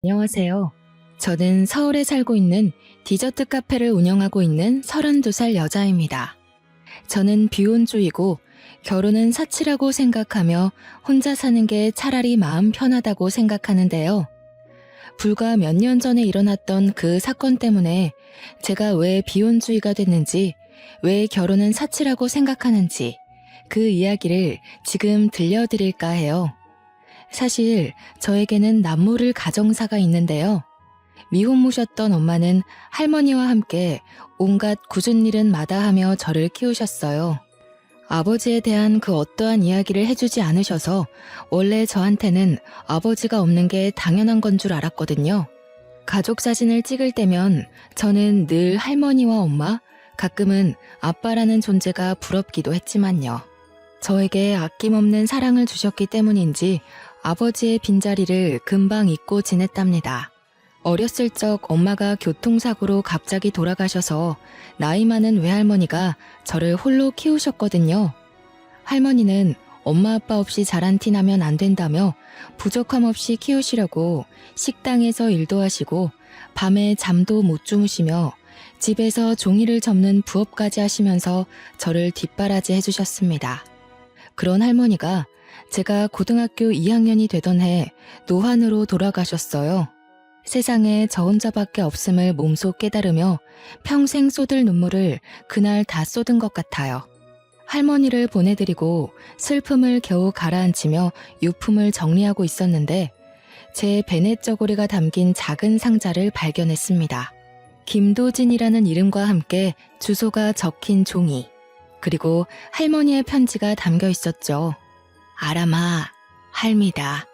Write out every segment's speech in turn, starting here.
안녕하세요. 저는 서울에 살고 있는 디저트 카페를 운영하고 있는 32살 여자입니다. 저는 비혼주의고 결혼은 사치라고 생각하며 혼자 사는 게 차라리 마음 편하다고 생각하는데요. 불과 몇 년 전에 일어났던 그 사건 때문에 제가 왜 비혼주의가 됐는지, 왜 결혼은 사치라고 생각하는지 그 이야기를 지금 들려드릴까 해요. 사실 저에게는 남모를 가정사가 있는데요. 미혼모셨던 엄마는 할머니와 함께 온갖 굳은 일은 마다하며 저를 키우셨어요. 아버지에 대한 그 어떠한 이야기를 해주지 않으셔서 원래 저한테는 아버지가 없는 게 당연한 건 줄 알았거든요. 가족 사진을 찍을 때면 저는 늘 할머니와 엄마, 가끔은 아빠라는 존재가 부럽기도 했지만요. 저에게 아낌없는 사랑을 주셨기 때문인지 아버지의 빈자리를 금방 잊고 지냈답니다. 어렸을 적 엄마가 교통사고로 갑자기 돌아가셔서 나이 많은 외할머니가 저를 홀로 키우셨거든요. 할머니는 엄마 아빠 없이 자란 티 나면 안 된다며 부족함 없이 키우시려고 식당에서 일도 하시고 밤에 잠도 못 주무시며 집에서 종이를 접는 부업까지 하시면서 저를 뒷바라지 해주셨습니다. 그런 할머니가 제가 고등학교 2학년이 되던 해 노환으로 돌아가셨어요. 세상에 저 혼자밖에 없음을 몸소 깨달으며 평생 쏟을 눈물을 그날 다 쏟은 것 같아요. 할머니를 보내드리고 슬픔을 겨우 가라앉히며 유품을 정리하고 있었는데 제 베넷 저고리가 담긴 작은 상자를 발견했습니다. 김도진이라는 이름과 함께 주소가 적힌 종이, 그리고 할머니의 편지가 담겨 있었죠. 아람아, 할미다.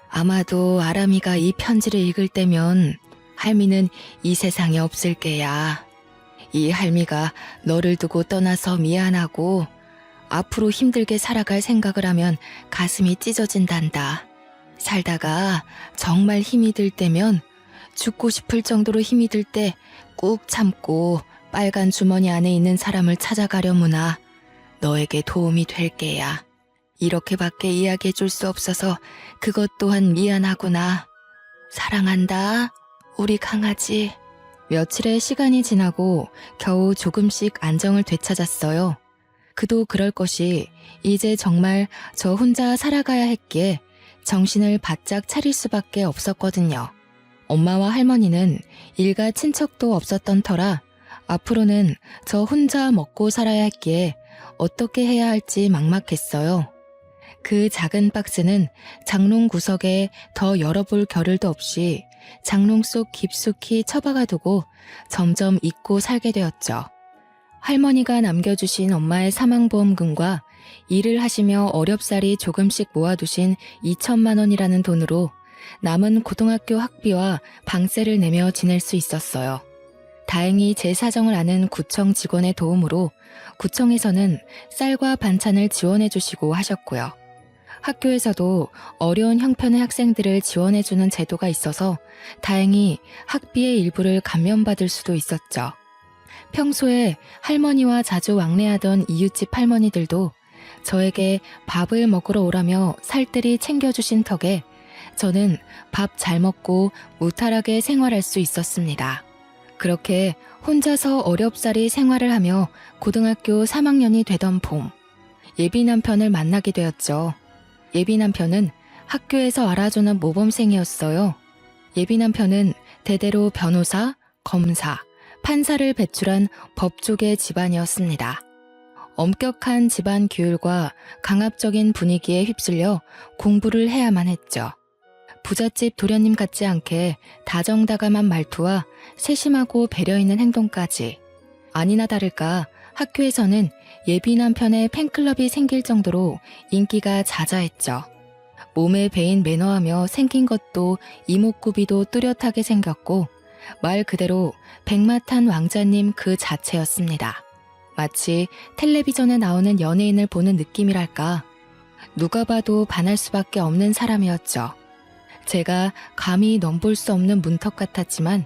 아마도 아람이가 이 편지를 읽을 때면 할미는 이 세상에 없을 게야. 이 할미가 너를 두고 떠나서 미안하고 앞으로 힘들게 살아갈 생각을 하면 가슴이 찢어진단다. 살다가 정말 힘이 들 때면 죽고 싶을 정도로 힘이 들 때 꾹 참고 빨간 주머니 안에 있는 사람을 찾아가려무나 너에게 도움이 될 게야. 이렇게밖에 이야기해 줄 수 없어서 그것 또한 미안하구나. 사랑한다, 우리 강아지. 며칠의 시간이 지나고 겨우 조금씩 안정을 되찾았어요. 그도 그럴 것이 이제 정말 저 혼자 살아가야 했기에 정신을 바짝 차릴 수밖에 없었거든요. 엄마와 할머니는 일가 친척도 없었던 터라 앞으로는 저 혼자 먹고 살아야 했기에 어떻게 해야 할지 막막했어요. 그 작은 박스는 장롱 구석에 더 열어볼 겨를도 없이 장롱 속 깊숙이 처박아두고 점점 잊고 살게 되었죠. 할머니가 남겨주신 엄마의 사망보험금과 일을 하시며 어렵사리 조금씩 모아두신 2천만 원이라는 돈으로 남은 고등학교 학비와 방세를 내며 지낼 수 있었어요. 다행히 제 사정을 아는 구청 직원의 도움으로 구청에서는 쌀과 반찬을 지원해 주시고 하셨고요. 학교에서도 어려운 형편의 학생들을 지원해주는 제도가 있어서 다행히 학비의 일부를 감면받을 수도 있었죠. 평소에 할머니와 자주 왕래하던 이웃집 할머니들도 저에게 밥을 먹으러 오라며 살뜰히 챙겨주신 덕에 저는 밥 잘 먹고 무탈하게 생활할 수 있었습니다. 그렇게 혼자서 어렵사리 생활을 하며 고등학교 3학년이 되던 봄, 예비 남편을 만나게 되었죠. 예비 남편은 학교에서 알아주는 모범생이었어요. 예비 남편은 대대로 변호사, 검사, 판사를 배출한 법조계 집안이었습니다. 엄격한 집안 규율과 강압적인 분위기에 휩쓸려 공부를 해야만 했죠. 부잣집 도련님 같지 않게 다정다감한 말투와 세심하고 배려 있는 행동까지. 아니나 다를까 학교에서는 예비 남편의 팬클럽이 생길 정도로 인기가 자자했죠. 몸에 배인 매너하며 생긴 것도 이목구비도 뚜렷하게 생겼고 말 그대로 백마탄 왕자님 그 자체였습니다. 마치 텔레비전에 나오는 연예인을 보는 느낌이랄까. 누가 봐도 반할 수밖에 없는 사람이었죠. 제가 감히 넘볼 수 없는 문턱 같았지만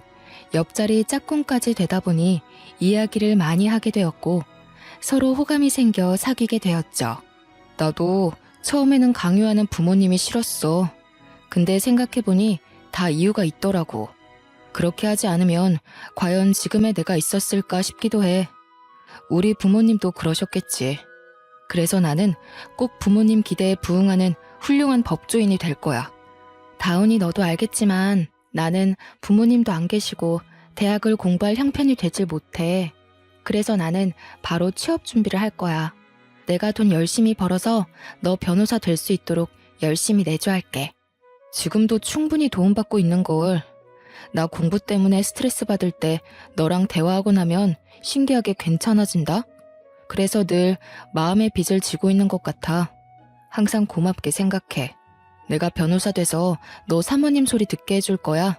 옆자리 짝꿍까지 되다 보니 이야기를 많이 하게 되었고 서로 호감이 생겨 사귀게 되었죠. 나도 처음에는 강요하는 부모님이 싫었어. 근데 생각해보니 다 이유가 있더라고. 그렇게 하지 않으면 과연 지금의 내가 있었을까 싶기도 해. 우리 부모님도 그러셨겠지. 그래서 나는 꼭 부모님 기대에 부응하는 훌륭한 법조인이 될 거야. 다운이 너도 알겠지만 나는 부모님도 안 계시고 대학을 공부할 형편이 되질 못해. 그래서 나는 바로 취업 준비를 할 거야. 내가 돈 열심히 벌어서 너 변호사 될 수 있도록 열심히 내조할게. 지금도 충분히 도움받고 있는 걸. 나 공부 때문에 스트레스 받을 때 너랑 대화하고 나면 신기하게 괜찮아진다? 그래서 늘 마음의 빚을 지고 있는 것 같아. 항상 고맙게 생각해. 내가 변호사 돼서 너 사모님 소리 듣게 해줄 거야.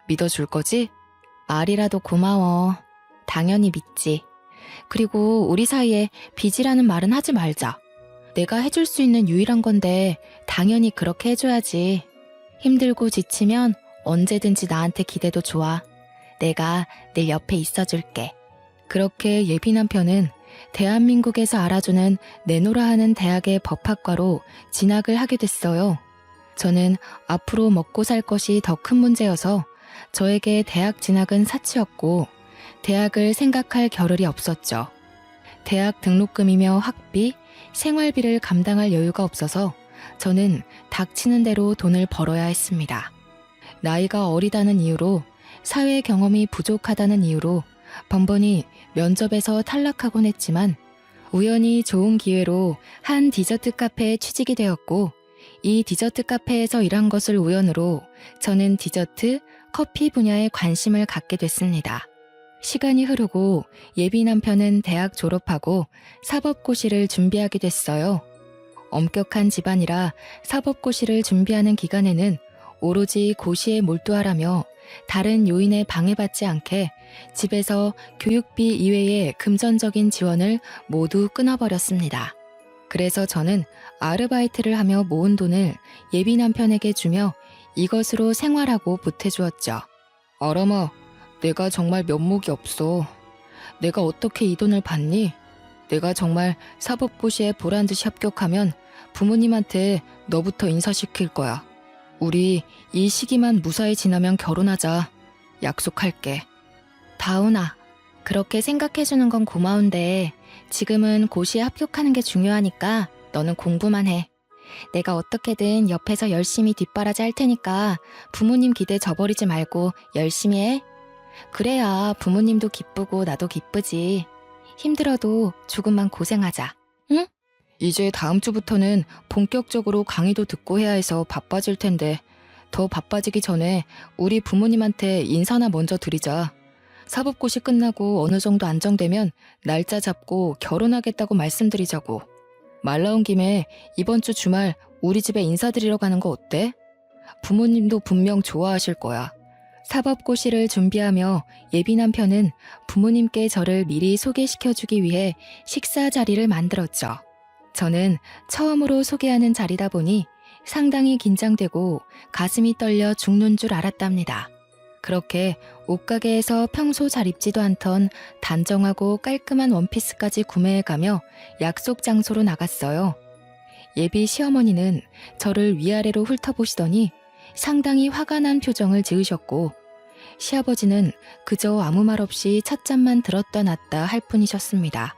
믿어줄 거지? 말이라도 고마워. 당연히 믿지. 그리고 우리 사이에 빚이라는 말은 하지 말자. 내가 해줄 수 있는 유일한 건데 당연히 그렇게 해줘야지. 힘들고 지치면 언제든지 나한테 기대도 좋아. 내가 늘 옆에 있어줄게. 그렇게 예비 남편은 대한민국에서 알아주는 내노라 하는 대학의 법학과로 진학을 하게 됐어요. 저는 앞으로 먹고 살 것이 더 큰 문제여서 저에게 대학 진학은 사치였고 대학을 생각할 겨를이 없었죠. 대학 등록금이며 학비, 생활비를 감당할 여유가 없어서 저는 닥치는 대로 돈을 벌어야 했습니다. 나이가 어리다는 이유로, 사회 경험이 부족하다는 이유로 번번이 면접에서 탈락하곤 했지만 우연히 좋은 기회로 한 디저트 카페에 취직이 되었고 이 디저트 카페에서 일한 것을 우연으로 저는 디저트, 커피 분야에 관심을 갖게 됐습니다. 시간이 흐르고 예비 남편은 대학 졸업하고 사법고시를 준비하게 됐어요. 엄격한 집안이라 사법고시를 준비하는 기간에는 오로지 고시에 몰두하라며 다른 요인에 방해받지 않게 집에서 교육비 이외의 금전적인 지원을 모두 끊어버렸습니다. 그래서 저는 아르바이트를 하며 모은 돈을 예비 남편에게 주며 이것으로 생활하고 보태주었죠. 어러머, 내가 정말 면목이 없어. 내가 어떻게 이 돈을 받니? 내가 정말 사법고시에 보란듯이 합격하면 부모님한테 너부터 인사시킬 거야. 우리 이 시기만 무사히 지나면 결혼하자. 약속할게. 다운아, 그렇게 생각해주는 건 고마운데 지금은 고시에 합격하는 게 중요하니까 너는 공부만 해. 내가 어떻게든 옆에서 열심히 뒷바라지 할 테니까 부모님 기대 저버리지 말고 열심히 해. 그래야 부모님도 기쁘고 나도 기쁘지. 힘들어도 조금만 고생하자. 응? 이제 다음 주부터는 본격적으로 강의도 듣고 해야 해서 바빠질 텐데 더 바빠지기 전에 우리 부모님한테 인사나 먼저 드리자. 사법고시 끝나고 어느 정도 안정되면 날짜 잡고 결혼하겠다고 말씀드리자고. 말 나온 김에 이번 주 주말 우리 집에 인사드리러 가는 거 어때? 부모님도 분명 좋아하실 거야. 사법고시를 준비하며 예비 남편은 부모님께 저를 미리 소개시켜주기 위해 식사 자리를 만들었죠. 저는 처음으로 소개하는 자리다 보니 상당히 긴장되고 가슴이 떨려 죽는 줄 알았답니다. 그렇게 옷가게에서 평소 잘 입지도 않던 단정하고 깔끔한 원피스까지 구매해가며 약속 장소로 나갔어요. 예비 시어머니는 저를 위아래로 훑어보시더니 상당히 화가 난 표정을 지으셨고 시아버지는 그저 아무 말 없이 찻잔만 들었다 놨다 할 뿐이셨습니다.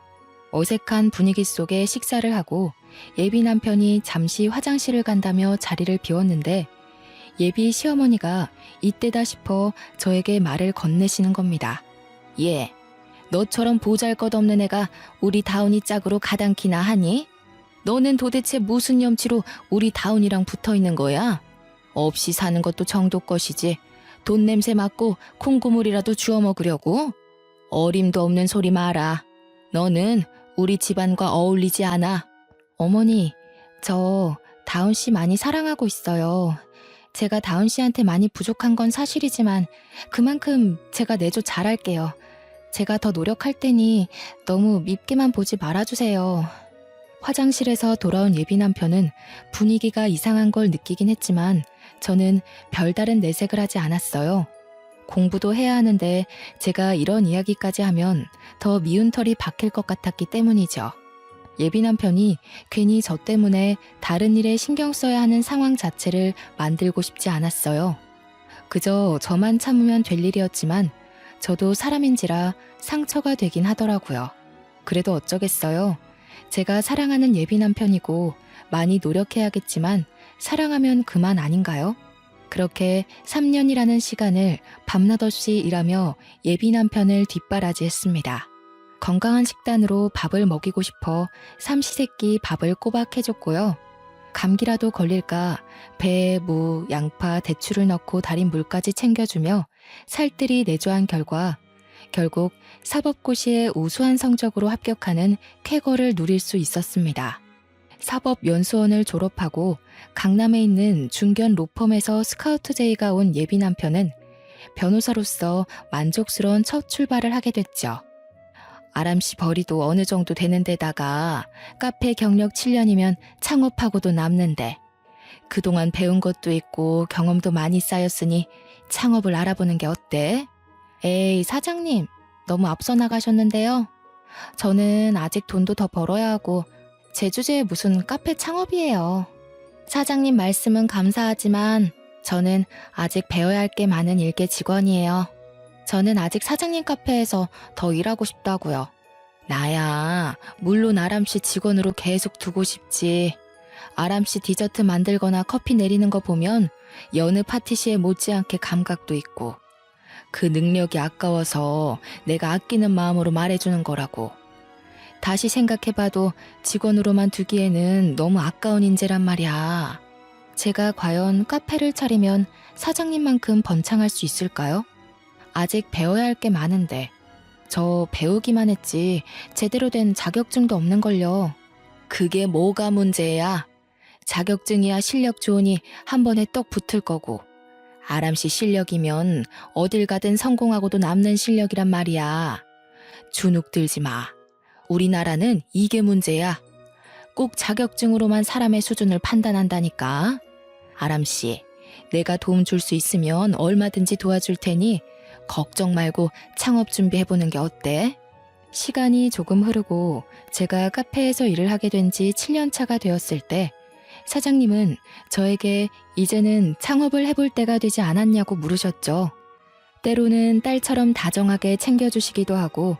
어색한 분위기 속에 식사를 하고 예비 남편이 잠시 화장실을 간다며 자리를 비웠는데 예비 시어머니가 이때다 싶어 저에게 말을 건네시는 겁니다. 예, 너처럼 보잘것없는 애가 우리 다운이 짝으로 가당키나 하니? 너는 도대체 무슨 염치로 우리 다운이랑 붙어있는 거야? 없이 사는 것도 정도 것이지 돈 냄새 맡고 콩고물이라도 주워 먹으려고? 어림도 없는 소리 마라. 너는 우리 집안과 어울리지 않아. 어머니, 저 다운 씨 많이 사랑하고 있어요. 제가 다운 씨한테 많이 부족한 건 사실이지만 그만큼 제가 내조 잘할게요. 제가 더 노력할 테니 너무 밉게만 보지 말아주세요. 화장실에서 돌아온 예비 남편은 분위기가 이상한 걸 느끼긴 했지만 저는 별다른 내색을 하지 않았어요. 공부도 해야 하는데 제가 이런 이야기까지 하면 더 미운 털이 박힐 것 같았기 때문이죠. 예비 남편이 괜히 저 때문에 다른 일에 신경 써야 하는 상황 자체를 만들고 싶지 않았어요. 그저 저만 참으면 될 일이었지만 저도 사람인지라 상처가 되긴 하더라고요. 그래도 어쩌겠어요. 제가 사랑하는 예비 남편이고 많이 노력해야겠지만 사랑하면 그만 아닌가요? 그렇게 3년이라는 시간을 밤낮 없이 일하며 예비 남편을 뒷바라지했습니다. 건강한 식단으로 밥을 먹이고 싶어 삼시세끼 밥을 꼬박 해줬고요. 감기라도 걸릴까 배, 무, 양파, 대추를 넣고 달인 물까지 챙겨주며 살뜰히 내조한 결과 결국 사법고시에 우수한 성적으로 합격하는 쾌거를 누릴 수 있었습니다. 사법연수원을 졸업하고 강남에 있는 중견 로펌에서 스카우트 제의가 온 예비 남편은 변호사로서 만족스러운 첫 출발을 하게 됐죠. 아람씨 벌이도 어느 정도 되는 데다가 카페 경력 7년이면 창업하고도 남는데 그동안 배운 것도 있고 경험도 많이 쌓였으니 창업을 알아보는 게 어때? 에이, 사장님, 너무 앞서 나가셨는데요. 저는 아직 돈도 더 벌어야 하고 제 주제에 무슨 카페 창업이에요. 사장님 말씀은 감사하지만 저는 아직 배워야 할 게 많은 일개 직원이에요. 저는 아직 사장님 카페에서 더 일하고 싶다고요. 나야 물론 아람씨 직원으로 계속 두고 싶지. 아람씨 디저트 만들거나 커피 내리는 거 보면 여느 파티시에 못지않게 감각도 있고 그 능력이 아까워서 내가 아끼는 마음으로 말해주는 거라고. 다시 생각해봐도 직원으로만 두기에는 너무 아까운 인재란 말이야. 제가 과연 카페를 차리면 사장님만큼 번창할 수 있을까요? 아직 배워야 할 게 많은데 저 배우기만 했지 제대로 된 자격증도 없는걸요. 그게 뭐가 문제야? 자격증이야 실력 좋으니 한 번에 떡 붙을 거고 아람씨 실력이면 어딜 가든 성공하고도 남는 실력이란 말이야. 주눅 들지 마. 우리나라는 이게 문제야. 꼭 자격증으로만 사람의 수준을 판단한다니까. 아람씨, 내가 도움 줄 수 있으면 얼마든지 도와줄 테니 걱정 말고 창업 준비해보는 게 어때? 시간이 조금 흐르고 제가 카페에서 일을 하게 된 지 7년 차가 되었을 때 사장님은 저에게 이제는 창업을 해볼 때가 되지 않았냐고 물으셨죠. 때로는 딸처럼 다정하게 챙겨주시기도 하고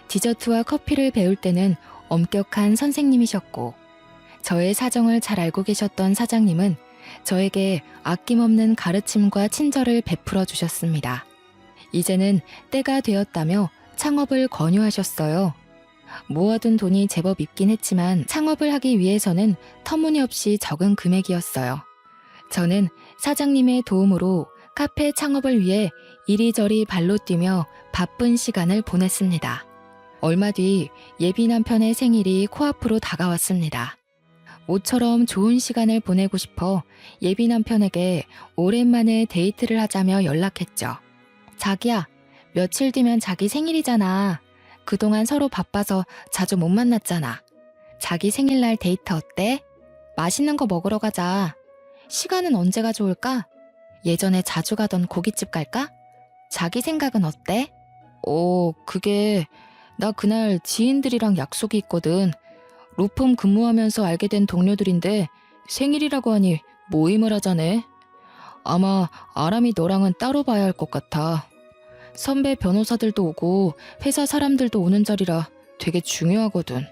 디저트와 커피를 배울 때는 엄격한 선생님이셨고 저의 사정을 잘 알고 계셨던 사장님은 저에게 아낌없는 가르침과 친절을 베풀어 주셨습니다. 이제는 때가 되었다며 창업을 권유하셨어요. 모아둔 돈이 제법 있긴 했지만 창업을 하기 위해서는 터무니없이 적은 금액이었어요. 저는 사장님의 도움으로 카페 창업을 위해 이리저리 발로 뛰며 바쁜 시간을 보냈습니다. 얼마 뒤 예비 남편의 생일이 코앞으로 다가왔습니다. 모처럼 좋은 시간을 보내고 싶어 예비 남편에게 오랜만에 데이트를 하자며 연락했죠. 자기야, 며칠 뒤면 자기 생일이잖아. 그동안 서로 바빠서 자주 못 만났잖아. 자기 생일날 데이트 어때? 맛있는 거 먹으러 가자. 시간은 언제가 좋을까? 예전에 자주 가던 고깃집 갈까? 자기 생각은 어때? 그게 나 그날 지인들이랑 약속이 있거든. 로펌 근무하면서 알게 된 동료들인데 생일이라고 하니 모임을 하자네. 아마 아람이 너랑은 따로 봐야 할 것 같아. 선배 변호사들도 오고 회사 사람들도 오는 자리라 되게 중요하거든.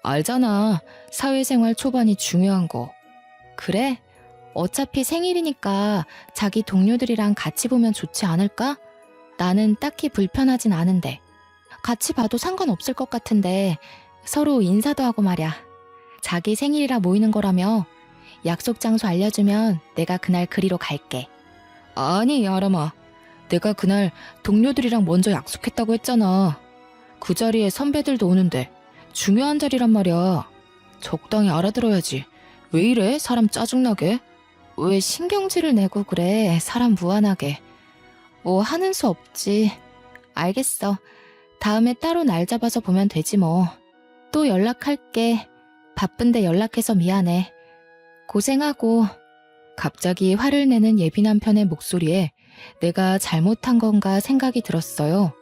알잖아. 사회생활 초반이 중요한 거. 그래? 어차피 생일이니까 자기 동료들이랑 같이 보면 좋지 않을까? 나는 딱히 불편하진 않은데. 같이 봐도 상관없을 것 같은데 서로 인사도 하고 말야. 자기 생일이라 모이는 거라며. 약속 장소 알려주면 내가 그날 그리로 갈게. 아니, 아람아. 내가 그날 동료들이랑 먼저 약속했다고 했잖아. 그 자리에 선배들도 오는데 중요한 자리란 말이야. 적당히 알아들어야지. 왜 이래? 사람 짜증나게. 왜 신경질을 내고 그래? 사람 무안하게. 뭐 하는 수 없지. 알겠어. 다음에 따로 날 잡아서 보면 되지 뭐. 또 연락할게. 바쁜데 연락해서 미안해. 고생하고. 갑자기 화를 내는 예비 남편의 목소리에 내가 잘못한 건가 생각이 들었어요.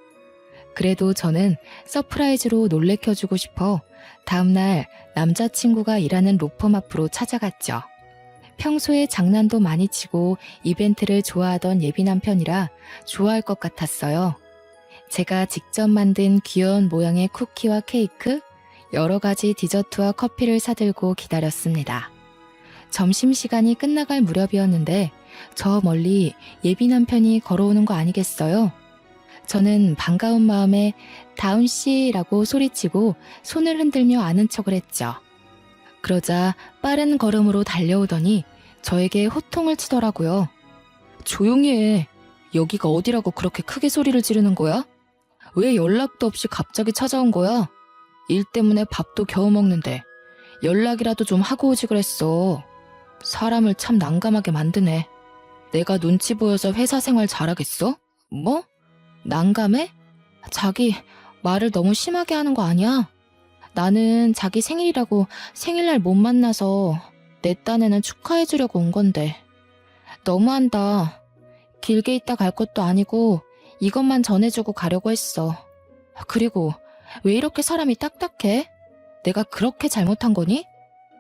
그래도 저는 서프라이즈로 놀래켜주고 싶어 다음날 남자친구가 일하는 로펌 앞으로 찾아갔죠. 평소에 장난도 많이 치고 이벤트를 좋아하던 예비 남편이라 좋아할 것 같았어요. 제가 직접 만든 귀여운 모양의 쿠키와 케이크, 여러 가지 디저트와 커피를 사들고 기다렸습니다. 점심시간이 끝나갈 무렵이었는데 저 멀리 예비 남편이 걸어오는 거 아니겠어요? 저는 반가운 마음에 다운 씨라고 소리치고 손을 흔들며 아는 척을 했죠. 그러자 빠른 걸음으로 달려오더니 저에게 호통을 치더라고요. 조용히 해. 여기가 어디라고 그렇게 크게 소리를 지르는 거야? 왜 연락도 없이 갑자기 찾아온 거야? 일 때문에 밥도 겨우 먹는데 연락이라도 좀 하고 오지 그랬어. 사람을 참 난감하게 만드네. 내가 눈치 보여서 회사 생활 잘하겠어? 뭐? 난감해? 자기 말을 너무 심하게 하는 거 아니야? 나는 자기 생일이라고 생일날 못 만나서 내 딴에는 축하해주려고 온 건데. 너무한다. 길게 있다 갈 것도 아니고 이것만 전해주고 가려고 했어. 그리고 왜 이렇게 사람이 딱딱해? 내가 그렇게 잘못한 거니?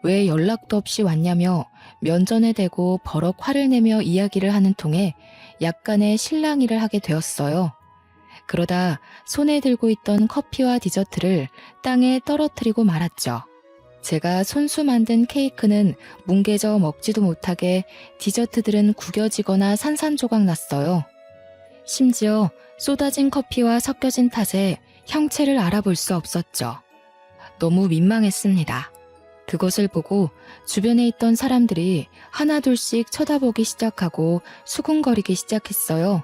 왜 연락도 없이 왔냐며 면전에 대고 버럭 화를 내며 이야기를 하는 통에 약간의 실랑이를 하게 되었어요. 그러다 손에 들고 있던 커피와 디저트를 땅에 떨어뜨리고 말았죠. 제가 손수 만든 케이크는 뭉개져 먹지도 못하게 디저트들은 구겨지거나 산산조각 났어요. 심지어 쏟아진 커피와 섞여진 탓에 형체를 알아볼 수 없었죠. 너무 민망했습니다. 그것을 보고 주변에 있던 사람들이 하나둘씩 쳐다보기 시작하고 수군거리기 시작했어요.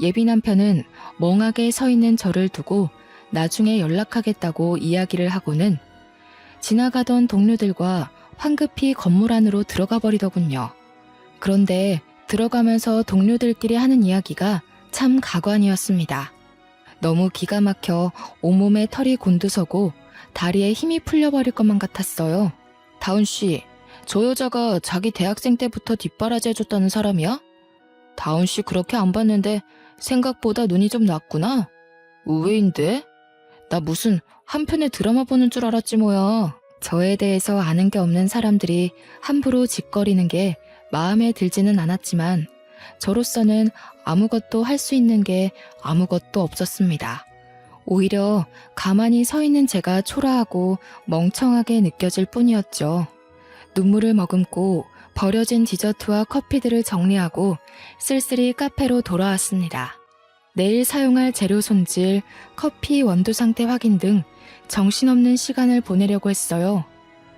예비 남편은 멍하게 서 있는 저를 두고 나중에 연락하겠다고 이야기를 하고는 지나가던 동료들과 황급히 건물 안으로 들어가 버리더군요. 그런데 들어가면서 동료들끼리 하는 이야기가 참 가관이었습니다. 너무 기가 막혀 온몸에 털이 곤두서고 다리에 힘이 풀려버릴 것만 같았어요. 다운 씨, 저 여자가 자기 대학생 때부터 뒷바라지 해줬다는 사람이야? 다운 씨 그렇게 안 봤는데 생각보다 눈이 좀 났구나. 의외인데? 나 무슨 한편의 드라마 보는 줄 알았지 뭐야. 저에 대해서 아는 게 없는 사람들이 함부로 짓거리는 게 마음에 들지는 않았지만 저로서는 아무것도 할 수 있는 게 아무것도 없었습니다. 오히려 가만히 서 있는 제가 초라하고 멍청하게 느껴질 뿐이었죠. 눈물을 머금고 버려진 디저트와 커피들을 정리하고 쓸쓸히 카페로 돌아왔습니다. 내일 사용할 재료 손질, 커피 원두 상태 확인 등 정신없는 시간을 보내려고 했어요.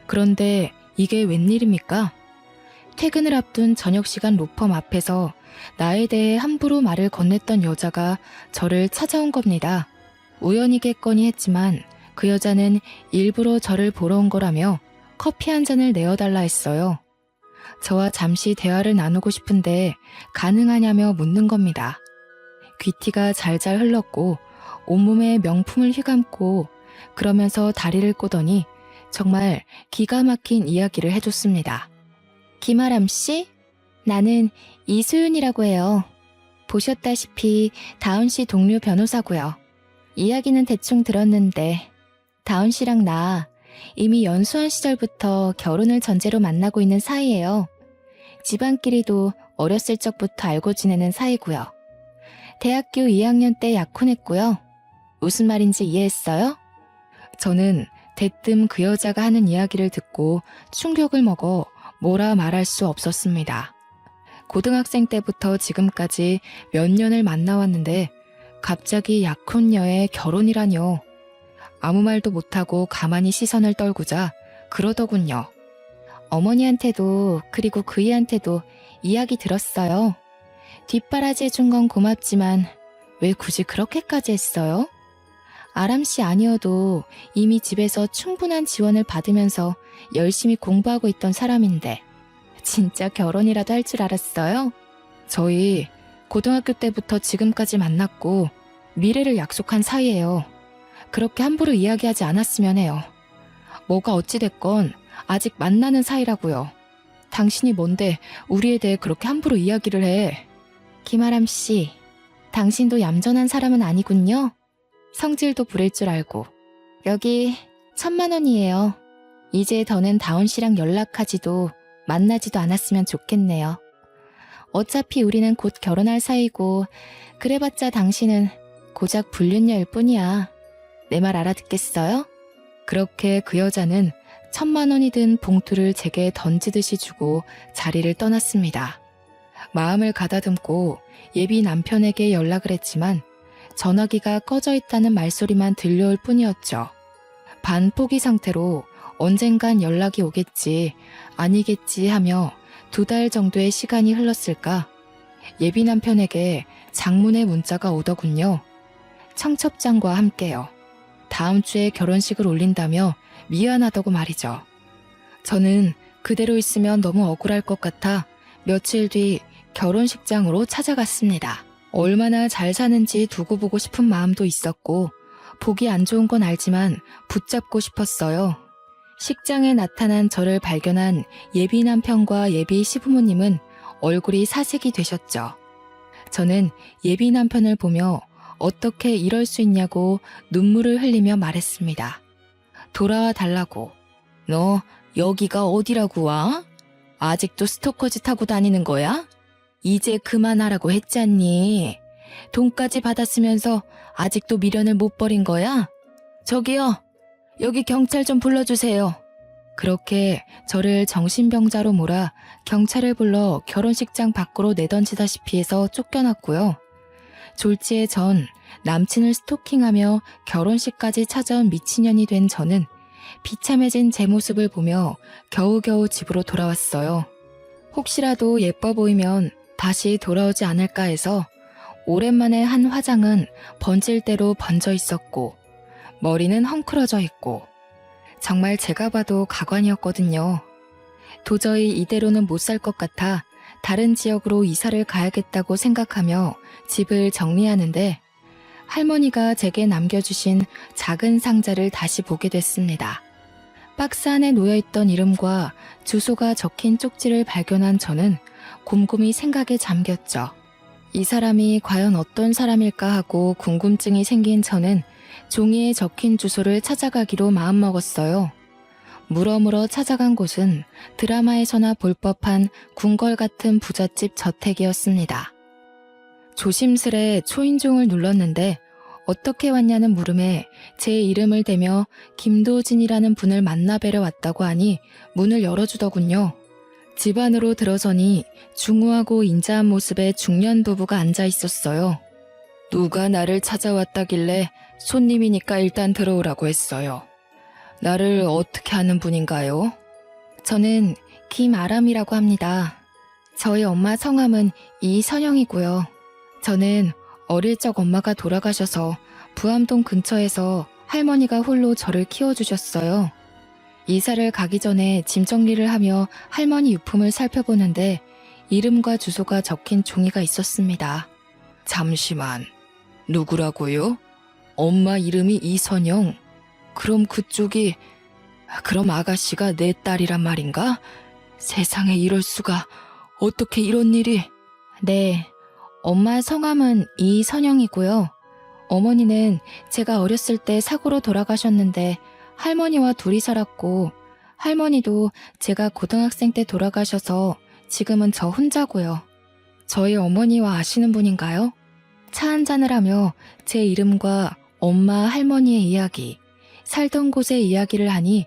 그런데 이게 웬일입니까? 퇴근을 앞둔 저녁시간 로펌 앞에서 나에 대해 함부로 말을 건넸던 여자가 저를 찾아온 겁니다. 우연이겠거니 했지만 그 여자는 일부러 저를 보러 온 거라며 커피 한 잔을 내어달라 했어요. 저와 잠시 대화를 나누고 싶은데 가능하냐며 묻는 겁니다. 귀티가 잘잘 흘렀고 온몸에 명품을 휘감고 그러면서 다리를 꼬더니 정말 기가 막힌 이야기를 해줬습니다. 김아람 씨? 나는 이수윤이라고 해요. 보셨다시피 다운 씨 동료 변호사고요. 이야기는 대충 들었는데 다운 씨랑 나 이미 연수원 시절부터 결혼을 전제로 만나고 있는 사이예요. 집안끼리도 어렸을 적부터 알고 지내는 사이고요. 대학교 2학년 때 약혼했고요. 무슨 말인지 이해했어요? 저는 대뜸 그 여자가 하는 이야기를 듣고 충격을 먹어 뭐라 말할 수 없었습니다. 고등학생 때부터 지금까지 몇 년을 만나왔는데 갑자기 약혼녀의 결혼이라뇨. 아무 말도 못하고 가만히 시선을 떨구자 그러더군요. 어머니한테도 그리고 그이한테도 이야기 들었어요. 뒷바라지 해준 건 고맙지만 왜 굳이 그렇게까지 했어요? 아람 씨 아니어도 이미 집에서 충분한 지원을 받으면서 열심히 공부하고 있던 사람인데 진짜 결혼이라도 할 줄 알았어요? 저희 고등학교 때부터 지금까지 만났고 미래를 약속한 사이예요. 그렇게 함부로 이야기하지 않았으면 해요. 뭐가 어찌됐건 아직 만나는 사이라고요. 당신이 뭔데 우리에 대해 그렇게 함부로 이야기를 해. 김아람 씨, 당신도 얌전한 사람은 아니군요. 성질도 부릴 줄 알고. 여기 1,000만 원이에요. 이제 더는 다운 씨랑 연락하지도 만나지도 않았으면 좋겠네요. 어차피 우리는 곧 결혼할 사이고 그래봤자 당신은 고작 불륜녀일 뿐이야. 내 말 알아듣겠어요? 그렇게 그 여자는 1,000만 원이 든 봉투를 제게 던지듯이 주고 자리를 떠났습니다. 마음을 가다듬고 예비 남편에게 연락을 했지만 전화기가 꺼져 있다는 말소리만 들려올 뿐이었죠. 반포기 상태로 언젠간 연락이 오겠지, 아니겠지 하며 2달 정도의 시간이 흘렀을까 예비 남편에게 장문의 문자가 오더군요. 청첩장과 함께요. 다음 주에 결혼식을 올린다며 미안하다고 말이죠. 저는 그대로 있으면 너무 억울할 것 같아 며칠 뒤 결혼식장으로 찾아갔습니다. 얼마나 잘 사는지 두고 보고 싶은 마음도 있었고 보기 안 좋은 건 알지만 붙잡고 싶었어요. 식장에 나타난 저를 발견한 예비 남편과 예비 시부모님은 얼굴이 사색이 되셨죠. 저는 예비 남편을 보며 어떻게 이럴 수 있냐고 눈물을 흘리며 말했습니다. 돌아와 달라고. 너 여기가 어디라고 와? 아직도 스토커 짓 하고 다니는 거야? 이제 그만하라고 했잖니. 돈까지 받았으면서 아직도 미련을 못 버린 거야? 저기요, 여기 경찰 좀 불러주세요. 그렇게 저를 정신병자로 몰아 경찰을 불러 결혼식장 밖으로 내던지다시피 해서 쫓겨났고요. 졸지에 전 남친을 스토킹하며 결혼식까지 찾아온 미친년이 된 저는 비참해진 제 모습을 보며 겨우겨우 집으로 돌아왔어요. 혹시라도 예뻐 보이면 다시 돌아오지 않을까 해서 오랜만에 한 화장은 번질 대로 번져 있었고 머리는 헝클어져 있고 정말 제가 봐도 가관이었거든요. 도저히 이대로는 못 살 것 같아 다른 지역으로 이사를 가야겠다고 생각하며 집을 정리하는데 할머니가 제게 남겨주신 작은 상자를 다시 보게 됐습니다. 박스 안에 놓여있던 이름과 주소가 적힌 쪽지를 발견한 저는 곰곰이 생각에 잠겼죠. 이 사람이 과연 어떤 사람일까 하고 궁금증이 생긴 저는 종이에 적힌 주소를 찾아가기로 마음먹었어요. 물어물어 찾아간 곳은 드라마에서나 볼 법한 궁궐 같은 부잣집 저택이었습니다. 조심스레 초인종을 눌렀는데 어떻게 왔냐는 물음에 제 이름을 대며 김도진이라는 분을 만나 뵈러 왔다고 하니 문을 열어주더군요. 집 안으로 들어서니 중후하고 인자한 모습의 중년 부부가 앉아 있었어요. 누가 나를 찾아왔다길래 손님이니까 일단 들어오라고 했어요. 나를 어떻게 아는 분인가요? 저는 김아람이라고 합니다. 저희 엄마 성함은 이선영이고요. 저는 어릴 적 엄마가 돌아가셔서 부암동 근처에서 할머니가 홀로 저를 키워주셨어요. 이사를 가기 전에 짐 정리를 하며 할머니 유품을 살펴보는데 이름과 주소가 적힌 종이가 있었습니다. 잠시만, 누구라고요? 엄마 이름이 이선영. 그럼 그럼 아가씨가 내 딸이란 말인가? 세상에 이럴 수가, 어떻게 이런 일이? 네, 엄마 성함은 이선영이고요. 어머니는 제가 어렸을 때 사고로 돌아가셨는데 할머니와 둘이 살았고 할머니도 제가 고등학생 때 돌아가셔서 지금은 저 혼자고요. 저희 어머니와 아시는 분인가요? 차 한잔을 하며 제 이름과 엄마 할머니의 이야기, 살던 곳의 이야기를 하니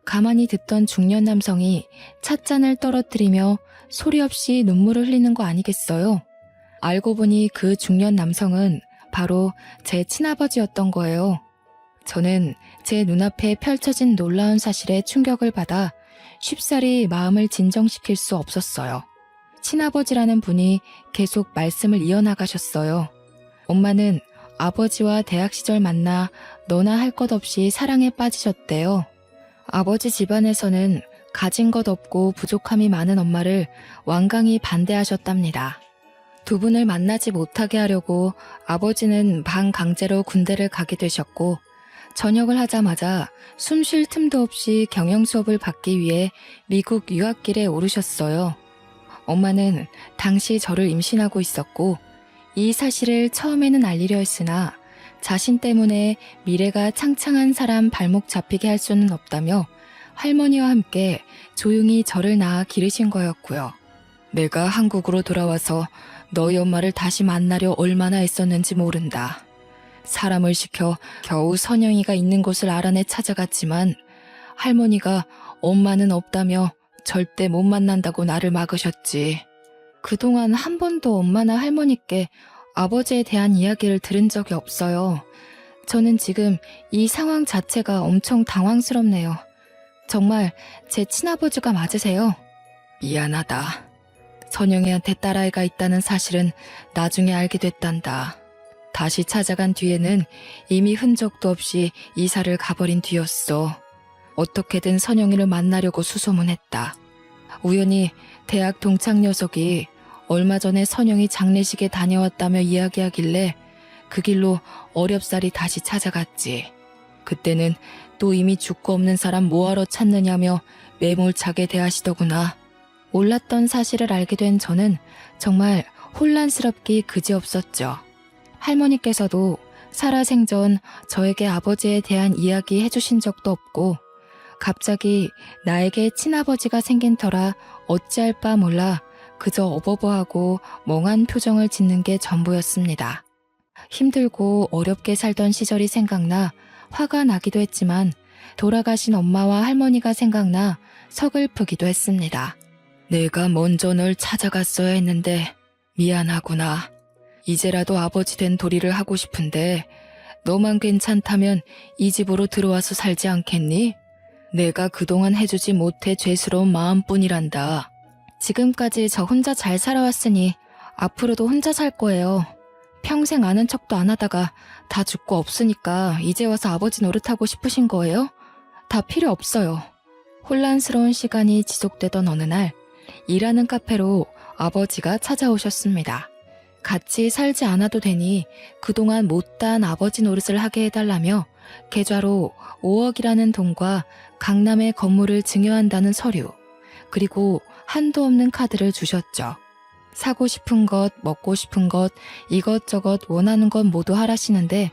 가만히 듣던 중년 남성이 찻잔을 떨어뜨리며 소리 없이 눈물을 흘리는 거 아니겠어요? 알고 보니 그 중년 남성은 바로 제 친아버지였던 거예요. 저는 제 눈앞에 펼쳐진 놀라운 사실에 충격을 받아 쉽사리 마음을 진정시킬 수 없었어요. 친아버지라는 분이 계속 말씀을 이어나가셨어요. 엄마는 아버지와 대학 시절 만나 너나 할 것 없이 사랑에 빠지셨대요. 아버지 집안에서는 가진 것 없고 부족함이 많은 엄마를 완강히 반대하셨답니다. 두 분을 만나지 못하게 하려고 아버지는 반강제로 군대를 가게 되셨고 전역을 하자마자 숨 쉴 틈도 없이 경영 수업을 받기 위해 미국 유학길에 오르셨어요. 엄마는 당시 저를 임신하고 있었고 이 사실을 처음에는 알리려 했으나 자신 때문에 미래가 창창한 사람 발목 잡히게 할 수는 없다며 할머니와 함께 조용히 저를 낳아 기르신 거였고요. 내가 한국으로 돌아와서 너희 엄마를 다시 만나려 얼마나 애썼는지 모른다. 사람을 시켜 겨우 선영이가 있는 곳을 알아내 찾아갔지만 할머니가 엄마는 없다며 절대 못 만난다고 나를 막으셨지. 그동안 한 번도 엄마나 할머니께 아버지에 대한 이야기를 들은 적이 없어요. 저는 지금 이 상황 자체가 엄청 당황스럽네요. 정말 제 친아버지가 맞으세요? 미안하다. 선영이한테 딸아이가 있다는 사실은 나중에 알게 됐단다. 다시 찾아간 뒤에는 이미 흔적도 없이 이사를 가버린 뒤였어. 어떻게든 선영이를 만나려고 수소문했다. 우연히 대학 동창 녀석이 얼마 전에 선영이 장례식에 다녀왔다며 이야기하길래 그 길로 어렵사리 다시 찾아갔지. 그때는 또 이미 죽고 없는 사람 뭐하러 찾느냐며 매몰차게 대하시더구나. 몰랐던 사실을 알게 된 저는 정말 혼란스럽기 그지없었죠. 할머니께서도 살아생전 저에게 아버지에 대한 이야기 해주신 적도 없고 갑자기 나에게 친아버지가 생긴 터라 어찌할 바 몰라 그저 어버버하고 멍한 표정을 짓는 게 전부였습니다. 힘들고 어렵게 살던 시절이 생각나 화가 나기도 했지만 돌아가신 엄마와 할머니가 생각나 서글프기도 했습니다. 내가 먼저 널 찾아갔어야 했는데 미안하구나. 이제라도 아버지 된 도리를 하고 싶은데 너만 괜찮다면 이 집으로 들어와서 살지 않겠니? 내가 그동안 해주지 못해 죄스러운 마음뿐이란다. 지금까지 저 혼자 잘 살아왔으니 앞으로도 혼자 살 거예요. 평생 아는 척도 안 하다가 다 죽고 없으니까 이제 와서 아버지 노릇하고 싶으신 거예요? 다 필요 없어요. 혼란스러운 시간이 지속되던 어느 날 일하는 카페로 아버지가 찾아오셨습니다. 같이 살지 않아도 되니 그동안 못다한 아버지 노릇을 하게 해달라며 계좌로 5억이라는 돈과 강남의 건물을 증여한다는 서류, 그리고 한도 없는 카드를 주셨죠. 사고 싶은 것, 먹고 싶은 것, 이것저것 원하는 것 모두 하라시는데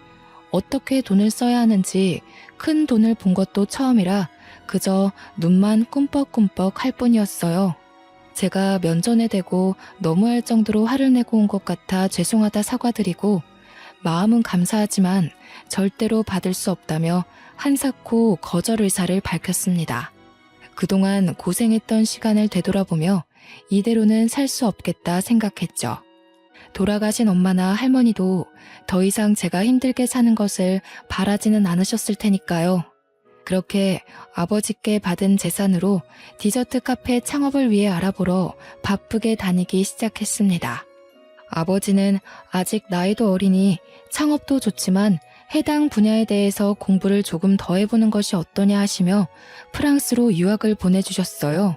어떻게 돈을 써야 하는지 큰 돈을 본 것도 처음이라 그저 눈만 꿈뻑꿈뻑 할 뿐이었어요. 제가 면전에 대고 너무할 정도로 화를 내고 온 것 같아 죄송하다 사과드리고 마음은 감사하지만 절대로 받을 수 없다며 한사코 거절 의사를 밝혔습니다. 그동안 고생했던 시간을 되돌아보며 이대로는 살 수 없겠다 생각했죠. 돌아가신 엄마나 할머니도 더 이상 제가 힘들게 사는 것을 바라지는 않으셨을 테니까요. 그렇게 아버지께 받은 재산으로 디저트 카페 창업을 위해 알아보러 바쁘게 다니기 시작했습니다. 아버지는 아직 나이도 어리니 창업도 좋지만 해당 분야에 대해서 공부를 조금 더 해보는 것이 어떠냐 하시며 프랑스로 유학을 보내주셨어요.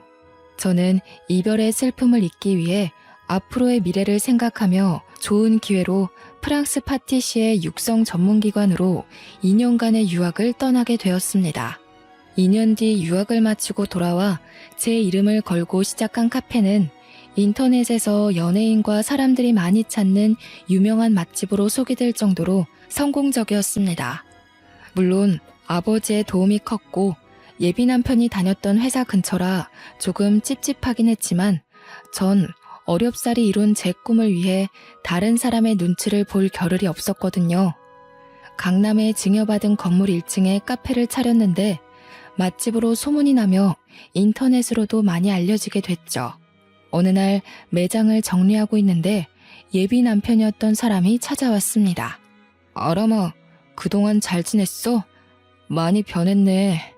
저는 이별의 슬픔을 잊기 위해 앞으로의 미래를 생각하며 좋은 기회로 프랑스 파티시의 육성 전문기관으로 2년간의 유학을 떠나게 되었습니다. 2년 뒤 유학을 마치고 돌아와 제 이름을 걸고 시작한 카페는 인터넷에서 연예인과 사람들이 많이 찾는 유명한 맛집으로 소개될 정도로 성공적이었습니다. 물론 아버지의 도움이 컸고 예비 남편이 다녔던 회사 근처라 조금 찝찝하긴 했지만 전 어렵사리 이룬 제 꿈을 위해 다른 사람의 눈치를 볼 겨를이 없었거든요. 강남에 증여받은 건물 1층에 카페를 차렸는데 맛집으로 소문이 나며 인터넷으로도 많이 알려지게 됐죠. 어느 날 매장을 정리하고 있는데 예비 남편이었던 사람이 찾아왔습니다. 아람아, 그동안 잘 지냈어? 많이 변했네.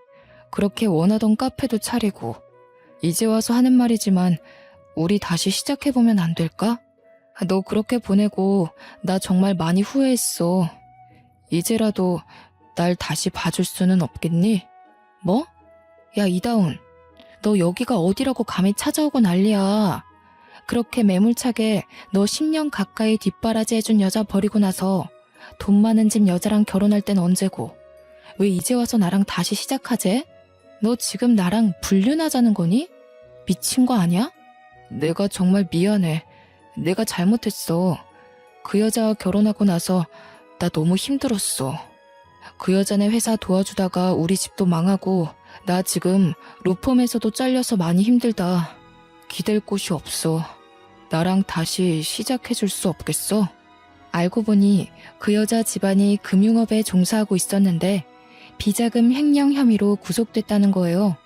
그렇게 원하던 카페도 차리고. 이제 와서 하는 말이지만 우리 다시 시작해보면 안 될까? 너 그렇게 보내고 나 정말 많이 후회했어. 이제라도 날 다시 봐줄 수는 없겠니? 뭐? 야, 이다운. 너 여기가 어디라고 감히 찾아오고 난리야. 그렇게 매몰차게 너 10년 가까이 뒷바라지 해준 여자 버리고 나서 돈 많은 집 여자랑 결혼할 땐 언제고 왜 이제 와서 나랑 다시 시작하재? 너 지금 나랑 불륜하자는 거니? 미친 거 아니야? 내가 정말 미안해. 내가 잘못했어. 그 여자와 결혼하고 나서 나 너무 힘들었어. 그 여자네 회사 도와주다가 우리 집도 망하고 나 지금 로펌에서도 잘려서 많이 힘들다. 기댈 곳이 없어. 나랑 다시 시작해줄 수 없겠어? 알고 보니 그 여자 집안이 금융업에 종사하고 있었는데 비자금 횡령 혐의로 구속됐다는 거예요.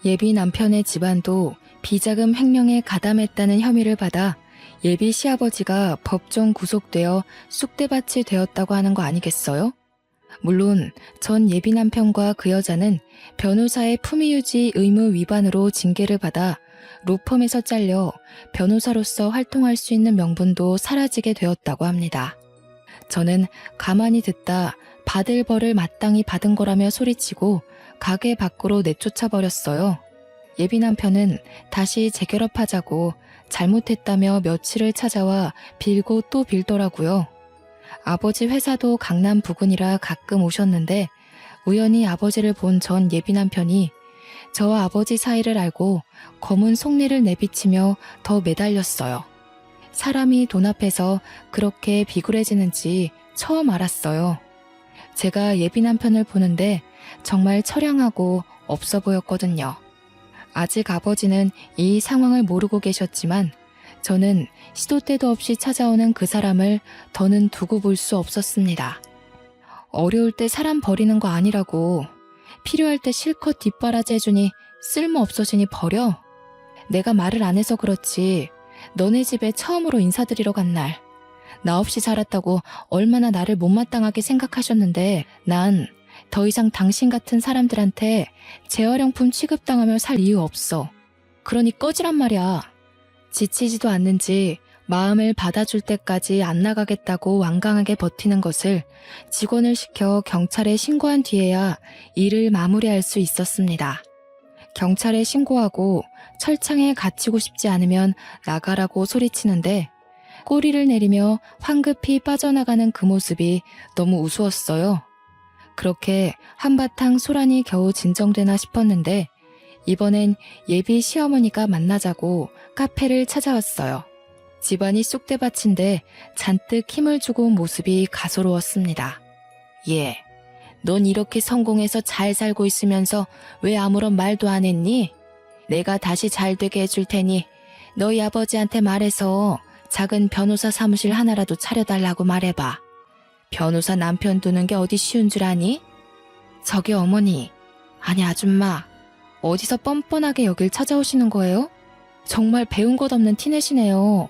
예비 남편의 집안도 비자금 횡령에 가담했다는 혐의를 받아 예비 시아버지가 법정 구속되어 쑥대밭이 되었다고 하는 거 아니겠어요? 물론 전 예비 남편과 그 여자는 변호사의 품위유지 의무 위반으로 징계를 받아 로펌에서 잘려 변호사로서 활동할 수 있는 명분도 사라지게 되었다고 합니다. 저는 가만히 듣다 받을 벌을 마땅히 받은 거라며 소리치고 가게 밖으로 내쫓아 버렸어요. 예비 남편은 다시 재결합하자고 잘못했다며 며칠을 찾아와 빌고 또 빌더라고요. 아버지 회사도 강남 부근이라 가끔 오셨는데 우연히 아버지를 본 전 예비 남편이 저와 아버지 사이를 알고 검은 속내를 내비치며 더 매달렸어요. 사람이 돈 앞에서 그렇게 비굴해지는지 처음 알았어요. 제가 예비 남편을 보는데 정말 처량하고 없어 보였거든요. 아직 아버지는 이 상황을 모르고 계셨지만 저는 시도 때도 없이 찾아오는 그 사람을 더는 두고 볼 수 없었습니다. 어려울 때 사람 버리는 거 아니라고. 필요할 때 실컷 뒷바라지 해주니 쓸모 없어지니 버려. 내가 말을 안 해서 그렇지. 너네 집에 처음으로 인사드리러 간 날. 나 없이 살았다고 얼마나 나를 못마땅하게 생각하셨는데 난 더 이상 당신 같은 사람들한테 재활용품 취급당하며 살 이유 없어. 그러니 꺼지란 말이야. 지치지도 않는지 마음을 받아줄 때까지 안 나가겠다고 완강하게 버티는 것을 직원을 시켜 경찰에 신고한 뒤에야 일을 마무리할 수 있었습니다. 경찰에 신고하고 철창에 갇히고 싶지 않으면 나가라고 소리치는데 꼬리를 내리며 황급히 빠져나가는 그 모습이 너무 우스웠어요. 그렇게 한바탕 소란이 겨우 진정되나 싶었는데 이번엔 예비 시어머니가 만나자고 카페를 찾아왔어요. 집안이 쑥대밭인데 잔뜩 힘을 주고 온 모습이 가소로웠습니다. 예, 넌 이렇게 성공해서 잘 살고 있으면서 왜 아무런 말도 안 했니? 내가 다시 잘 되게 해줄 테니 너희 아버지한테 말해서 작은 변호사 사무실 하나라도 차려달라고 말해봐. 변호사 남편 두는 게 어디 쉬운 줄 아니? 저기 어머니, 아니 아줌마, 어디서 뻔뻔하게 여길 찾아오시는 거예요? 정말 배운 것 없는 티내시네요.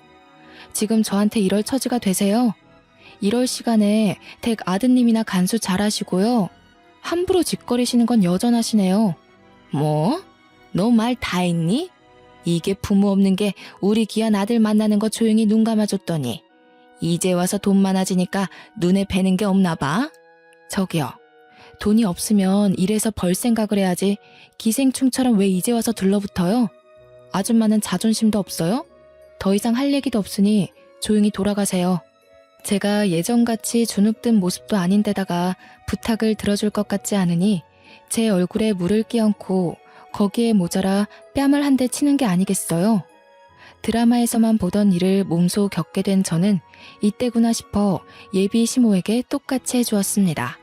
지금 저한테 이럴 처지가 되세요? 이럴 시간에 댁 아드님이나 간수 잘하시고요. 함부로 짓거리시는 건 여전하시네요. 뭐? 너 말 다 했니? 이게 부모 없는 게 우리 귀한 아들 만나는 거 조용히 눈 감아줬더니 이제 와서 돈 많아지니까 눈에 뵈는 게 없나 봐? 저기요. 돈이 없으면 일해서 벌 생각을 해야지 기생충처럼 왜 이제 와서 들러붙어요? 아줌마는 자존심도 없어요? 더 이상 할 얘기도 없으니 조용히 돌아가세요. 제가 예전같이 주눅든 모습도 아닌데다가 부탁을 들어줄 것 같지 않으니 제 얼굴에 물을 끼얹고 거기에 모자라 뺨을 한 대 치는 게 아니겠어요? 드라마에서만 보던 일을 몸소 겪게 된 저는 이때구나 싶어 예비 시모에게 똑같이 해주었습니다.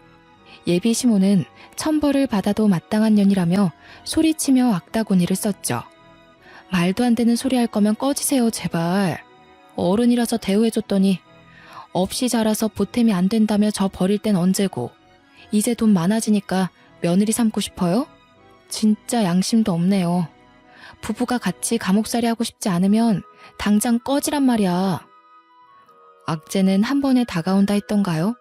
예비 시모는 천벌을 받아도 마땅한 년이라며 소리치며 악다구니를 썼죠. 말도 안 되는 소리 할 거면 꺼지세요, 제발. 어른이라서 대우해줬더니 없이 자라서 보탬이 안 된다며 저 버릴 땐 언제고. 이제 돈 많아지니까 며느리 삼고 싶어요? 진짜 양심도 없네요. 부부가 같이 감옥살이 하고 싶지 않으면 당장 꺼지란 말이야. 악재는 한 번에 다가온다 했던가요?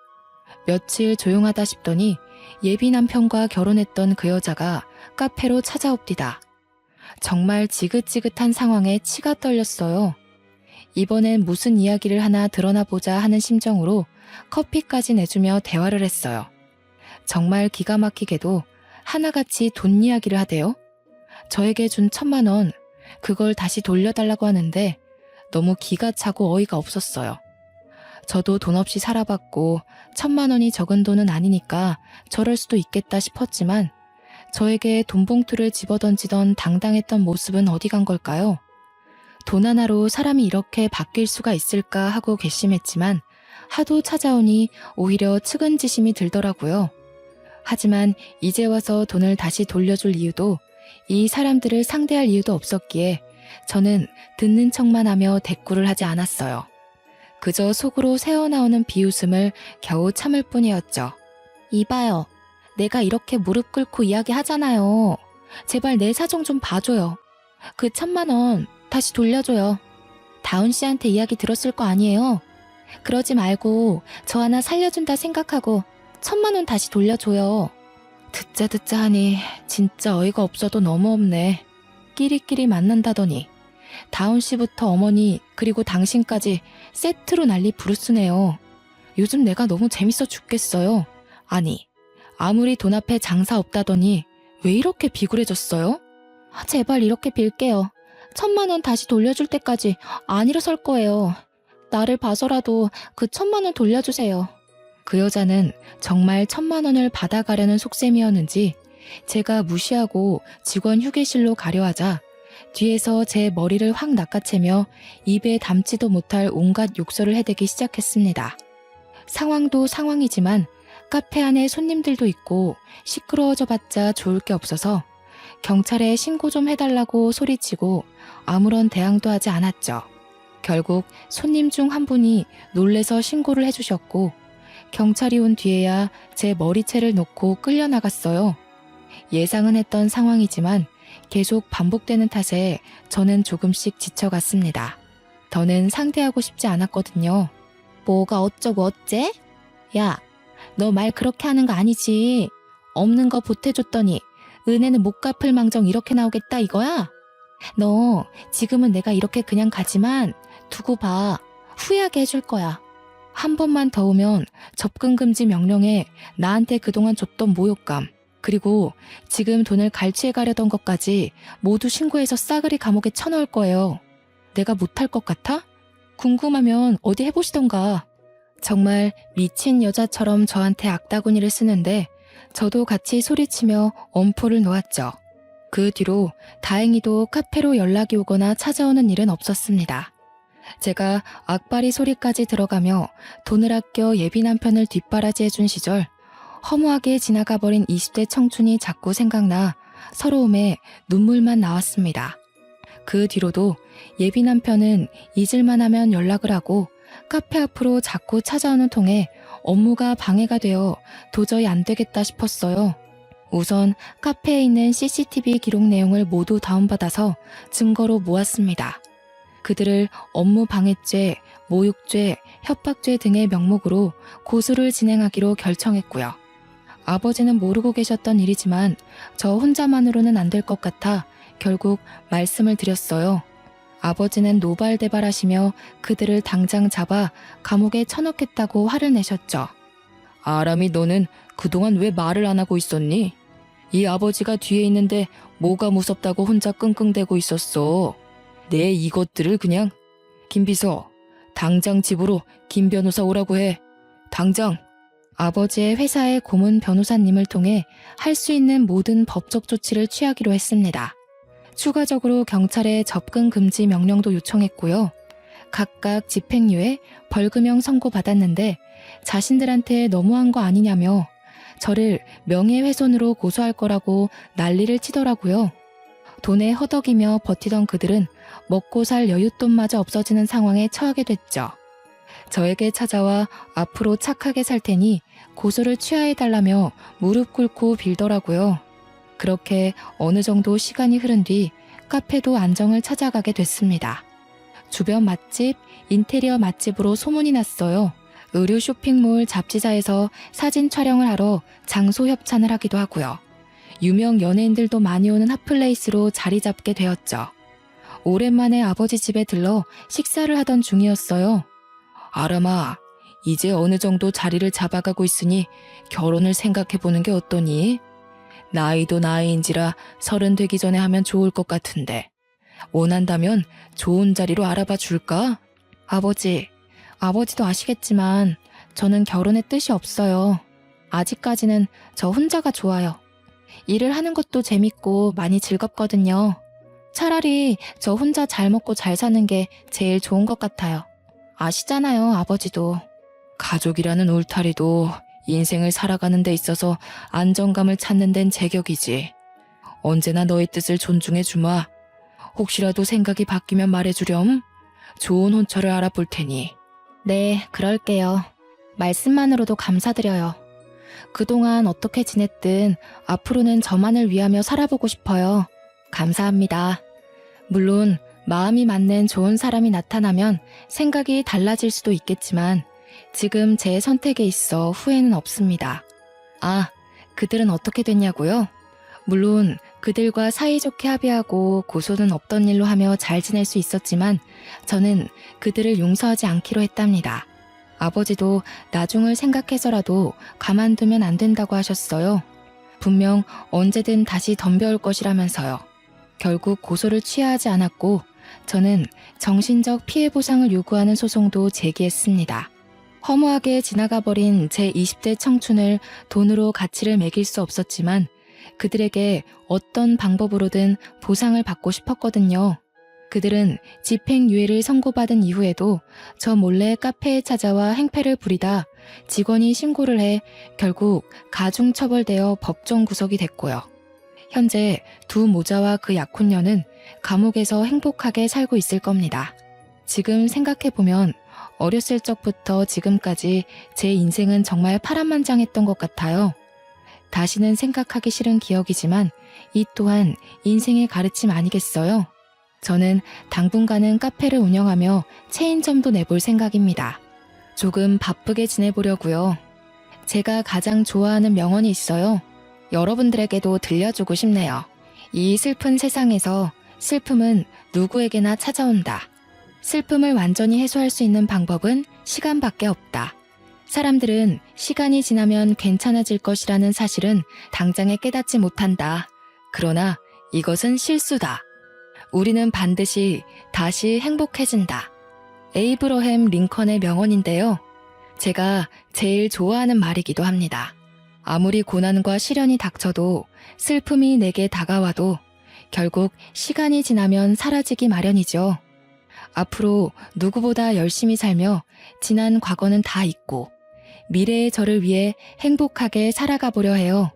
며칠 조용하다 싶더니 예비 남편과 결혼했던 그 여자가 카페로 찾아옵디다. 정말 지긋지긋한 상황에 치가 떨렸어요. 이번엔 무슨 이야기를 하나 드러나 보자 하는 심정으로 커피까지 내주며 대화를 했어요. 정말 기가 막히게도 하나같이 돈 이야기를 하대요. 저에게 준 1,000만 원, 그걸 다시 돌려달라고 하는데 너무 기가 차고 어이가 없었어요. 저도 돈 없이 살아봤고 1,000만 원이 적은 돈은 아니니까 저럴 수도 있겠다 싶었지만 저에게 돈 봉투를 집어던지던 당당했던 모습은 어디 간 걸까요? 돈 하나로 사람이 이렇게 바뀔 수가 있을까 하고 괘씸했지만 하도 찾아오니 오히려 측은지심이 들더라고요. 하지만 이제 와서 돈을 다시 돌려줄 이유도 이 사람들을 상대할 이유도 없었기에 저는 듣는 척만 하며 대꾸를 하지 않았어요. 그저 속으로 새어나오는 비웃음을 겨우 참을 뿐이었죠. 이봐요. 내가 이렇게 무릎 꿇고 이야기하잖아요. 제발 내 사정 좀 봐줘요. 그 1,000만 원 다시 돌려줘요. 다운 씨한테 이야기 들었을 거 아니에요? 그러지 말고 저 하나 살려준다 생각하고 1,000만 원 다시 돌려줘요. 듣자 하니 진짜 어이가 없어도 너무 없네. 끼리끼리 만난다더니 다운 씨부터 어머니 그리고 당신까지 세트로 난리 부르스네요. 요즘 내가 너무 재밌어 죽겠어요. 아니, 아무리 돈 앞에 장사 없다더니 왜 이렇게 비굴해졌어요? 제발 이렇게 빌게요. 1,000만 원 다시 돌려줄 때까지 안 일어설 거예요. 나를 봐서라도 그 1,000만 원 돌려주세요. 그 여자는 정말 1,000만 원을 받아가려는 속셈이었는지 제가 무시하고 직원 휴게실로 가려 하자 뒤에서 제 머리를 확 낚아채며 입에 담지도 못할 온갖 욕설을 해대기 시작했습니다. 상황도 상황이지만 카페 안에 손님들도 있고 시끄러워져 봤자 좋을 게 없어서 경찰에 신고 좀 해달라고 소리치고 아무런 대항도 하지 않았죠. 결국 손님 중 한 분이 놀래서 신고를 해주셨고 경찰이 온 뒤에야 제 머리채를 놓고 끌려나갔어요. 예상은 했던 상황이지만 계속 반복되는 탓에 저는 조금씩 지쳐갔습니다. 더는 상대하고 싶지 않았거든요. 뭐가 어쩌고 어째? 야, 너 말 그렇게 하는 거 아니지. 없는 거 보태줬더니 은혜는 못 갚을 망정 이렇게 나오겠다 이거야? 너 지금은 내가 이렇게 그냥 가지만 두고 봐. 후회하게 해줄 거야. 한 번만 더 오면 접근 금지 명령에 나한테 그동안 줬던 모욕감 그리고 지금 돈을 갈취해 가려던 것까지 모두 신고해서 싸그리 감옥에 쳐넣을 거예요. 내가 못할 것 같아? 궁금하면 어디 해보시던가. 정말 미친 여자처럼 저한테 악다구니를 쓰는데 저도 같이 소리치며 엄포를 놓았죠. 그 뒤로 다행히도 카페로 연락이 오거나 찾아오는 일은 없었습니다. 제가 악바리 소리까지 들어가며 돈을 아껴 예비 남편을 뒷바라지해준 시절 허무하게 지나가버린 20대 청춘이 자꾸 생각나 서러움에 눈물만 나왔습니다. 그 뒤로도 예비 남편은 잊을만 하면 연락을 하고 카페 앞으로 자꾸 찾아오는 통에 업무가 방해가 되어 도저히 안 되겠다 싶었어요. 우선 카페에 있는 CCTV 기록 내용을 모두 다운받아서 증거로 모았습니다. 그들을 업무 방해죄, 모욕죄, 협박죄 등의 명목으로 고소를 진행하기로 결정했고요. 아버지는 모르고 계셨던 일이지만 저 혼자만으로는 안 될 것 같아 결국 말씀을 드렸어요. 아버지는 노발대발하시며 그들을 당장 잡아 감옥에 쳐넣겠다고 화를 내셨죠. 아람이 너는 그동안 왜 말을 안 하고 있었니? 이 아버지가 뒤에 있는데 뭐가 무섭다고 혼자 끙끙대고 있었어. 내 이것들을 그냥. 김비서, 당장 집으로 김 변호사 오라고 해. 당장. 아버지의 회사의 고문 변호사님을 통해 할 수 있는 모든 법적 조치를 취하기로 했습니다. 추가적으로 경찰에 접근 금지 명령도 요청했고요. 각각 집행유예, 벌금형 선고받았는데 자신들한테 너무한 거 아니냐며 저를 명예훼손으로 고소할 거라고 난리를 치더라고요. 돈에 허덕이며 버티던 그들은 먹고 살 여윳돈마저 없어지는 상황에 처하게 됐죠. 저에게 찾아와 앞으로 착하게 살 테니 고소를 취하해달라며 무릎 꿇고 빌더라고요. 그렇게 어느 정도 시간이 흐른 뒤 카페도 안정을 찾아가게 됐습니다. 주변 맛집, 인테리어 맛집으로 소문이 났어요. 의류 쇼핑몰 잡지사에서 사진 촬영을 하러 장소 협찬을 하기도 하고요. 유명 연예인들도 많이 오는 핫플레이스로 자리 잡게 되었죠. 오랜만에 아버지 집에 들러 식사를 하던 중이었어요. 아람아, 이제 어느 정도 자리를 잡아가고 있으니 결혼을 생각해보는 게 어떠니? 나이도 나이인지라 30 되기 전에 하면 좋을 것 같은데 원한다면 좋은 자리로 알아봐 줄까? 아버지도 아시겠지만 저는 결혼의 뜻이 없어요. 아직까지는 저 혼자가 좋아요. 일을 하는 것도 재밌고 많이 즐겁거든요. 차라리 저 혼자 잘 먹고 잘 사는 게 제일 좋은 것 같아요. 아시잖아요, 아버지도. 가족이라는 울타리도 인생을 살아가는 데 있어서 안정감을 찾는 데는 제격이지. 언제나 너의 뜻을 존중해 주마. 혹시라도 생각이 바뀌면 말해주렴. 좋은 혼처를 알아볼 테니. 네, 그럴게요. 말씀만으로도 감사드려요. 그동안 어떻게 지냈든 앞으로는 저만을 위하며 살아보고 싶어요. 감사합니다. 물론 마음이 맞는 좋은 사람이 나타나면 생각이 달라질 수도 있겠지만 지금 제 선택에 있어 후회는 없습니다. 아, 그들은 어떻게 됐냐고요? 물론 그들과 사이좋게 합의하고 고소는 없던 일로 하며 잘 지낼 수 있었지만 저는 그들을 용서하지 않기로 했답니다. 아버지도 나중을 생각해서라도 가만두면 안 된다고 하셨어요. 분명 언제든 다시 덤벼올 것이라면서요. 결국 고소를 취하지 않았고 저는 정신적 피해 보상을 요구하는 소송도 제기했습니다. 허무하게 지나가버린 제 20대 청춘을 돈으로 가치를 매길 수 없었지만 그들에게 어떤 방법으로든 보상을 받고 싶었거든요. 그들은 집행유예를 선고받은 이후에도 저 몰래 카페에 찾아와 행패를 부리다 직원이 신고를 해 결국 가중처벌되어 법정 구속이 됐고요. 현재 두 모자와 그 약혼녀는 감옥에서 행복하게 살고 있을 겁니다. 지금 생각해보면 어렸을 적부터 지금까지 제 인생은 정말 파란만장했던 것 같아요. 다시는 생각하기 싫은 기억이지만 이 또한 인생의 가르침 아니겠어요? 저는 당분간은 카페를 운영하며 체인점도 내볼 생각입니다. 조금 바쁘게 지내보려고요. 제가 가장 좋아하는 명언이 있어요. 여러분들에게도 들려주고 싶네요. 이 슬픈 세상에서 슬픔은 누구에게나 찾아온다. 슬픔을 완전히 해소할 수 있는 방법은 시간밖에 없다. 사람들은 시간이 지나면 괜찮아질 것이라는 사실은 당장에 깨닫지 못한다. 그러나 이것은 실수다. 우리는 반드시 다시 행복해진다. 에이브러햄 링컨의 명언인데요. 제가 제일 좋아하는 말이기도 합니다. 아무리 고난과 시련이 닥쳐도 슬픔이 내게 다가와도 결국 시간이 지나면 사라지기 마련이죠. 앞으로 누구보다 열심히 살며 지난 과거는 다 잊고 미래의 저를 위해 행복하게 살아가 보려 해요.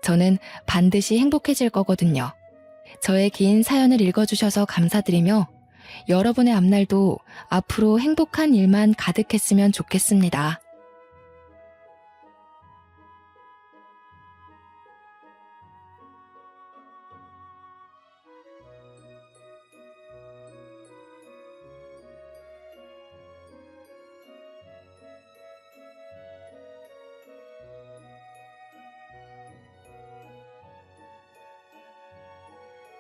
저는 반드시 행복해질 거거든요. 저의 긴 사연을 읽어주셔서 감사드리며 여러분의 앞날도 앞으로 행복한 일만 가득했으면 좋겠습니다.